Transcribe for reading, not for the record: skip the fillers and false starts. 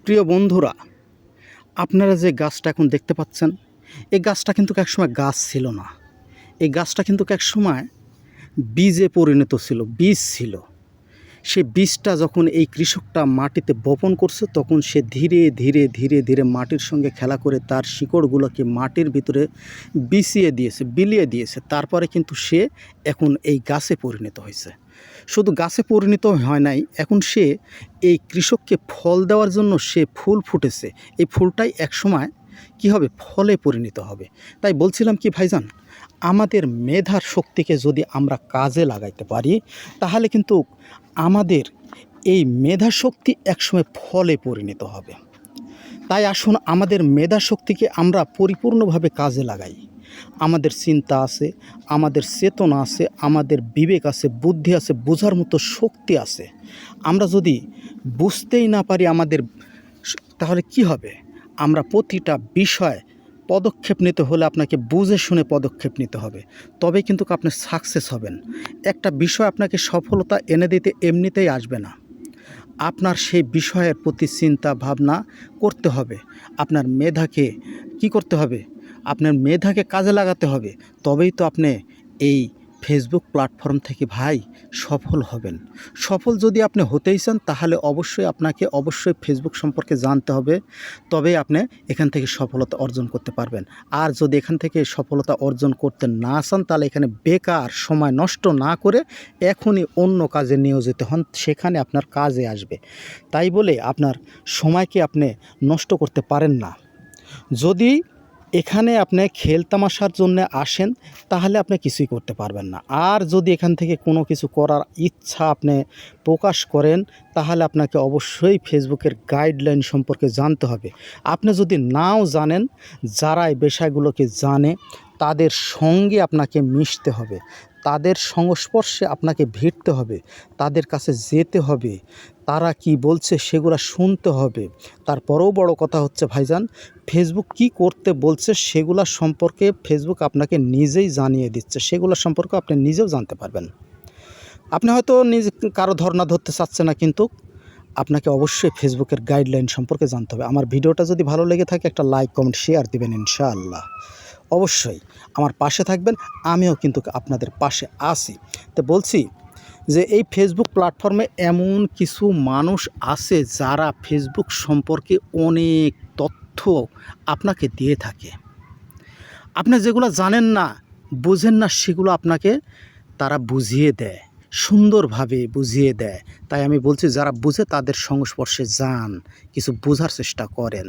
প্রিয় বন্ধুরা, আপনারা যে গাছটা এখন দেখতে পাচ্ছেন, এই গাছটা কিন্তু একসময় গাছ ছিল না। এই গাছটা কিন্তু একসময় বীজে পরিণত ছিল, বীজ ছিল। সে বীজটা যখন এই কৃষকটা মাটিতে বপন করছে, তখন সে ধীরে ধীরে ধীরে ধীরে মাটির সঙ্গে খেলা করে তার শিকড়গুলোকে মাটির ভিতরে বিলিয়ে দিয়েছে। তারপরে কিন্তু সে এখন এই গাছে পরিণত হয়েছে। শুধু গাছে পরিণত হয় নাই, এখন সে এই কৃষককে ফল দেওয়ার জন্য সে ফুল ফুটেছে। এই ফুলটাই একসময় কি হবে, ফলে পরিণত হবে। তাই বলছিলাম কি ভাইজান, আমাদের মেধার শক্তিকে যদি আমরা কাজে লাগাইতে পারি, তাহলে কিন্তু আমাদের এই মেধা শক্তি একসময় ফলে পরিণত হবে। তাই আসুন আমাদের মেধা শক্তিকে আমরা পরিপূর্ণভাবে কাজে লাগাই। আমাদের চিন্তা আছে, আমাদের চেতনা আছে, আমাদের বিবেক আছে, বুদ্ধি আছে, বোঝার মতো শক্তি আছে। আমরা যদি বুঝতেই না পারি তাহলে কি হবে? আমরা প্রতিটা বিষয় পদক্ষেপ নিতে হলে আপনাকে বুঝে শুনে পদক্ষেপ নিতে হবে, তবে কিন্তু আপনি সাকসেস হবেন। একটা বিষয় আপনাকে সফলতা এনে দিতে এমনিতেই আসবে না। আপনার সেই বিষয়ের প্রতি চিন্তা ভাবনা করতে হবে। আপনার মেধাকে কি করতে হবে? আপনার মেধাকে কাজে লাগাতে হবে। তবেই তো আপনি এই ফেসবুক প্ল্যাটফর্ম থেকে ভাই সফল হবেন। সফল যদি আপনি হতেই চান, তাহলে অবশ্যই ফেসবুক সম্পর্কে জানতে হবে। তবেই আপনি এখান থেকে সফলতা অর্জন করতে পারবেন। আর যদি এখান থেকে সফলতা অর্জন করতে না চান, তাহলে এখানে বেকার সময় নষ্ট না করে এখনই অন্য কাজে নিয়োজিত হন, সেখানে আপনার কাজে আসবে। তাই বলে আপনার সময়কে আপনি নষ্ট করতে পারেন না। যদি এখানে আপনি খেলতামাশার জন্য আসেন, তাহলে আপনি কিছুই করতে পারবেন না। আর যদি এখান থেকে কোনো কিছু করার ইচ্ছা আপনি প্রকাশ করেন, তাহলে আপনাকে অবশ্যই ফেসবুকের গাইডলাইন সম্পর্কে জানতে হবে। আপনি যদি নাও জানেন, যারা এই বিষয়গুলোকে জানে তাদের সঙ্গে আপনাকে মিশতে হবে, তাদের সংস্পর্শে আপনাকে ভিড়তে হবে, তাদের কাছে যেতে হবে, তারা কি বলছে সেগুলো শুনতে হবে। তারপরেও বড় কথা হচ্ছে ভাইজান, ফেসবুক কি করতে বলছে সেগুলো সম্পর্কে ফেসবুক আপনাকে নিজেই জানিয়ে দিচ্ছে। সেগুলো সম্পর্কে আপনি নিজেও জানতে পারবেন। আপনি হয়তো নিজে কারো ধর্ণা ধরতে চাচ্ছে না, কিন্তু আপনাকে অবশ্যই ফেসবুকের গাইডলাইন সম্পর্কে জানতে হবে। আমার ভিডিওটা যদি ভালো লেগে থাকে, একটা লাইক, কমেন্ট, শেয়ার দিবেন ইনশাআল্লাহ। অবশ্যই আমার পাশে থাকবেন, আমিও কিন্তু আপনাদের পাশে আছি। তো বলছি যে এই ফেসবুক প্ল্যাটফর্মে এমন কিছু মানুষ আছে যারা ফেসবুক সম্পর্কে অনেক তথ্য আপনাকে দিয়ে থাকে। আপনি যেগুলো জানেন না, বোঝেন না, সেগুলো আপনাকে তারা বুঝিয়ে দেয়, সুন্দরভাবে বুঝিয়ে দেয়। তাই আমি বলছি, যারা বুঝে তাদের সংস্পর্শে যান, কিছু বোঝার চেষ্টা করেন।